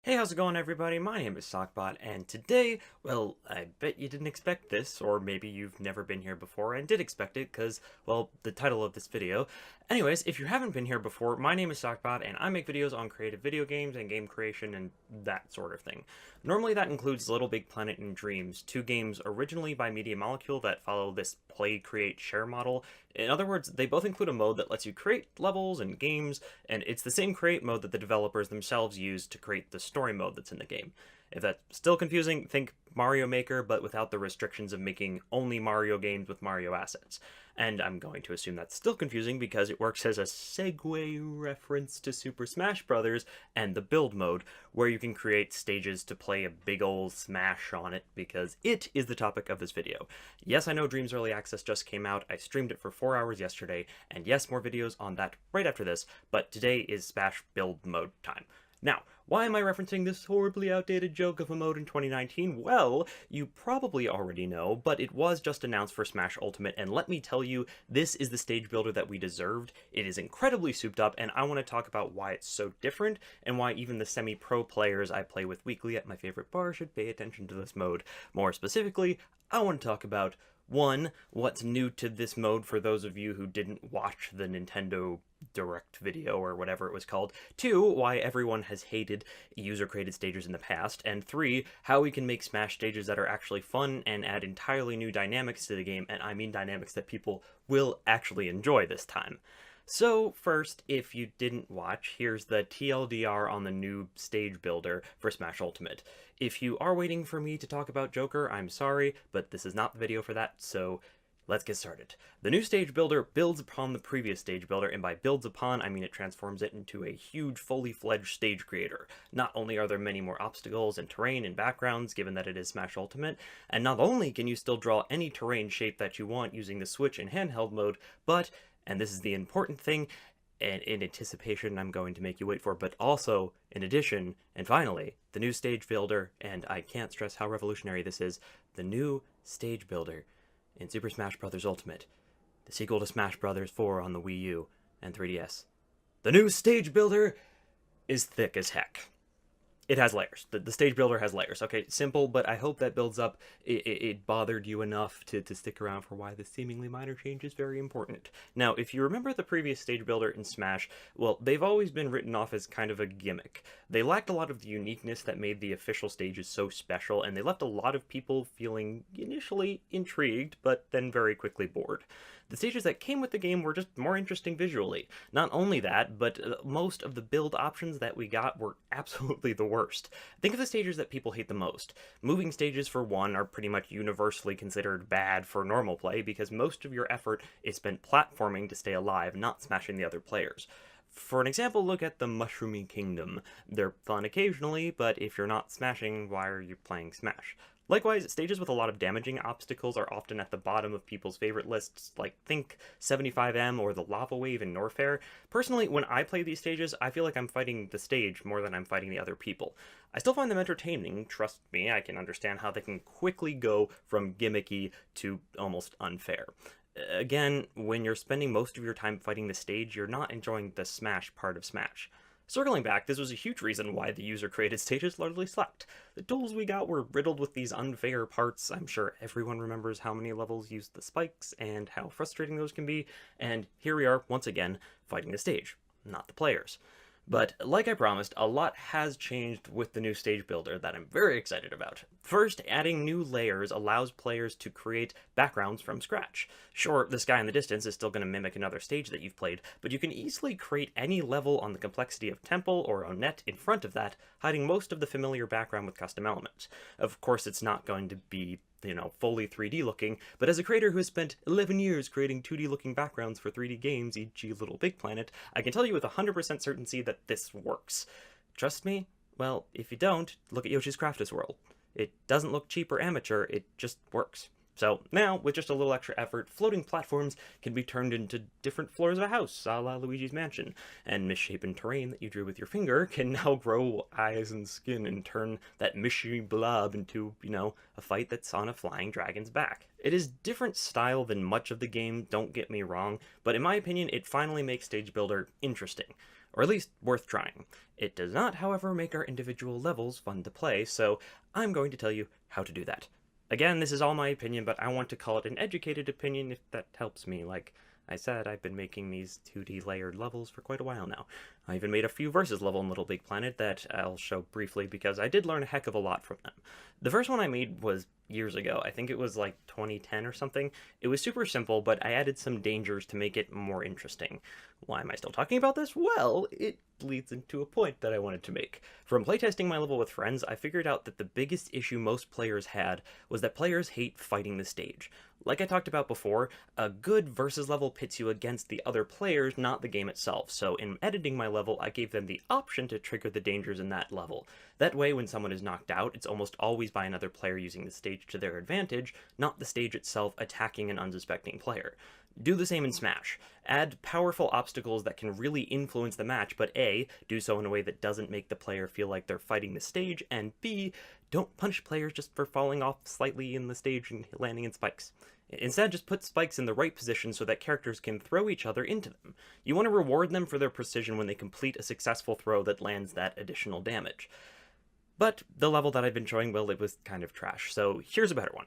Hey, how's it going, everybody? My name is Sockbot, and today, well, I bet you didn't expect this, or maybe you've never been here before and did expect it, because, well, the title of this video. Anyways, if you haven't been here before, my name is Sockbot, and I make videos on creative video games and game creation and that sort of thing. Normally that includes Littlebigplanet and Dreams, two games originally by Media Molecule that follow this play, create, share model. In other words, they both include a mode that lets you create levels and games, and it's the same create mode that the developers themselves use to create the story mode that's in the game. If that's still confusing, think Mario Maker, but without the restrictions of making only Mario games with Mario assets. And I'm going to assume that's still confusing because it works as a segue reference to Super Smash Bros. And the build mode, where you can create stages to play a big ol' Smash on it, because it is the topic of this video. Yes, I know Dreams Early Access just came out, I streamed it for 4 hours yesterday, and yes, more videos on that right after this, but today is Smash build mode time. Now, why am I referencing this horribly outdated joke of a mode in 2019? Well, you probably already know, but it was just announced for Smash Ultimate, and let me tell you, this is the stage builder that we deserved. It is incredibly souped up, and I want to talk about why it's so different, and why even the semi-pro players I play with weekly at my favorite bar should pay attention to this mode. More specifically, I want to talk about 1. What's new to this mode for those of you who didn't watch the Nintendo Direct video or whatever it was called. 2. Why everyone has hated user-created stages in the past. And 3. How we can make Smash stages that are actually fun and add entirely new dynamics to the game, and I mean dynamics that people will actually enjoy this time. So first, if you didn't watch, here's the TLDR on the new stage builder for Smash Ultimate. If you are waiting for me to talk about Joker, I'm sorry, but this is not the video for that, so let's get started. The new stage builder builds upon the previous stage builder, and by builds upon, I mean it transforms it into a huge, fully fledged stage creator. Not only are there many more obstacles and terrain and backgrounds, given that it is Smash Ultimate, and not only can you still draw any terrain shape that you want using the Switch in handheld mode, but, and this is the important thing, and in anticipation I'm going to make you wait for, but also, in addition, and finally, the new stage builder, and I can't stress how revolutionary this is, the new stage builder in Super Smash Bros. Ultimate, the sequel to Smash Bros. 4 on the Wii U and 3DS. The new stage builder is thick as heck. It has layers. The stage builder has layers. Okay, simple, but I hope that builds up. It bothered you enough to stick around for why this seemingly minor change is very important. Now, if you remember the previous stage builder in Smash, well, they've always been written off as kind of a gimmick. They lacked a lot of the uniqueness that made the official stages so special, and they left a lot of people feeling initially intrigued, but then very quickly bored. The stages that came with the game were just more interesting visually. Not only that, but most of the build options that we got were absolutely the worst. Think of the stages that people hate the most. Moving stages, for one, are pretty much universally considered bad for normal play because most of your effort is spent platforming to stay alive, not smashing the other players. For an example, look at the Mushroomy Kingdom. They're fun occasionally, but if you're not smashing, why are you playing Smash? Likewise, stages with a lot of damaging obstacles are often at the bottom of people's favorite lists, like think 75M or the Lava Wave in Norfair. Personally, when I play these stages, I feel like I'm fighting the stage more than I'm fighting the other people. I still find them entertaining, trust me, I can understand how they can quickly go from gimmicky to almost unfair. Again, when you're spending most of your time fighting the stage, you're not enjoying the Smash part of Smash. Circling back, this was a huge reason why the user-created stages largely sucked. The tools we got were riddled with these unfair parts. I'm sure everyone remembers how many levels used the spikes and how frustrating those can be, and here we are, once again, fighting the stage, not the players. But, like I promised, a lot has changed with the new stage builder that I'm very excited about. First, adding new layers allows players to create backgrounds from scratch. Sure, the sky in the distance is still going to mimic another stage that you've played, but you can easily create any level on the complexity of Temple or Onett in front of that, hiding most of the familiar background with custom elements. Of course, it's not going to be fully 3D looking, but as a creator who has spent 11 years creating 2D looking backgrounds for 3D games, e.g. Littlebigplanet, I can tell you with 100% certainty that this works. Trust me? Well, if you don't, look at Yoshi's Crafter's World. It doesn't look cheap or amateur, it just works. So now, with just a little extra effort, floating platforms can be turned into different floors of a house, a la Luigi's Mansion, and misshapen terrain that you drew with your finger can now grow eyes and skin and turn that mishy blob into, a fight that's on a flying dragon's back. It is different style than much of the game, don't get me wrong, but in my opinion, it finally makes Stage Builder interesting. or at least worth trying. It does not, however, make our individual levels fun to play, so I'm going to tell you how to do that. Again, this is all my opinion, but I want to call it an educated opinion if that helps me. Like I said, I've been making these 2D layered levels for quite a while now. I even made a few versus level in Littlebigplanet that I'll show briefly because I did learn a heck of a lot from them. The first one I made was years ago. I think it was like 2010 or something. It was super simple, but I added some dangers to make it more interesting. Why am I still talking about this? Well, it leads into a point that I wanted to make. From playtesting my level with friends, I figured out that the biggest issue most players had was that players hate fighting the stage. Like I talked about before, a good versus level pits you against the other players, not the game itself, so in editing my level, I gave them the option to trigger the dangers in that level. That way, when someone is knocked out, it's almost always by another player using the stage to their advantage, not the stage itself attacking an unsuspecting player. Do the same in Smash. Add powerful obstacles that can really influence the match, but A, do so in a way that doesn't make the player feel like they're fighting the stage, and B, don't punish players just for falling off slightly in the stage and landing in spikes. Instead, just put spikes in the right position so that characters can throw each other into them. You want to reward them for their precision when they complete a successful throw that lands that additional damage. But the level that I've been showing, well, it was kind of trash, so here's a better one.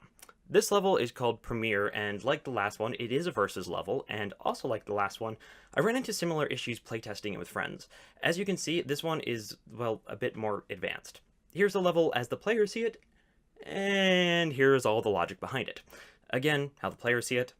This level is called Premiere, and like the last one, it is a versus level, and also like the last one, I ran into similar issues playtesting it with friends. As you can see, this one is, well, a bit more advanced. Here's the level as the players see it, and here's all the logic behind it. Again, how the players see it,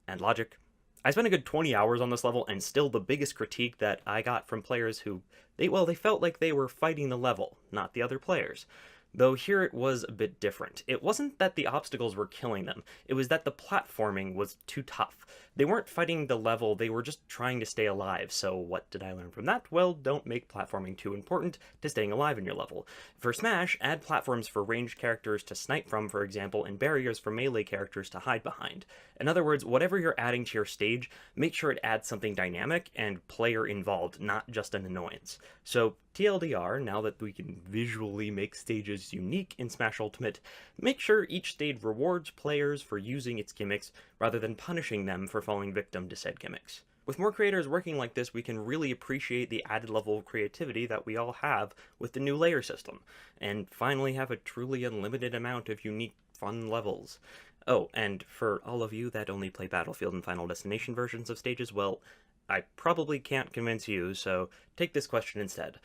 and logic. I spent a good 20 hours on this level, and still the biggest critique that I got from players who, they felt like they were fighting the level, not the other players. Though here it was a bit different. It wasn't that the obstacles were killing them, it was that the platforming was too tough. They weren't fighting the level, they were just trying to stay alive. So what did I learn from that? Well, don't make platforming too important to staying alive in your level. For Smash, add platforms for ranged characters to snipe from, for example, and barriers for melee characters to hide behind. In other words, whatever you're adding to your stage, make sure it adds something dynamic and player involved, not just an annoyance. So TLDR, now that we can visually make stages unique in Smash Ultimate, make sure each stage rewards players for using its gimmicks rather than punishing them for falling victim to said gimmicks. With more creators working like this, we can really appreciate the added level of creativity that we all have with the new layer system, and finally have a truly unlimited amount of unique, fun levels. Oh, and for all of you that only play Battlefield and Final Destination versions of stages, well, I probably can't convince you, so take this question instead.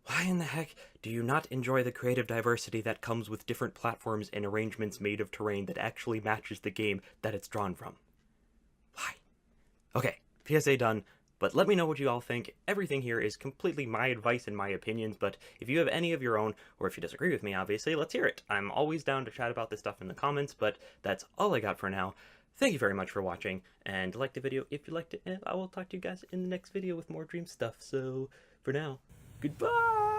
Why in the heck do you not enjoy the creative diversity that comes with different platforms and arrangements made of terrain that actually matches the game that it's drawn from? Why? Okay, PSA done, but let me know what you all think. Everything here is completely my advice and my opinions, but if you have any of your own, or if you disagree with me, obviously, let's hear it. I'm always down to chat about this stuff in the comments, but that's all I got for now. Thank you very much for watching, and like the video if you liked it, and I will talk to you guys in the next video with more dream stuff. So, for now, goodbye!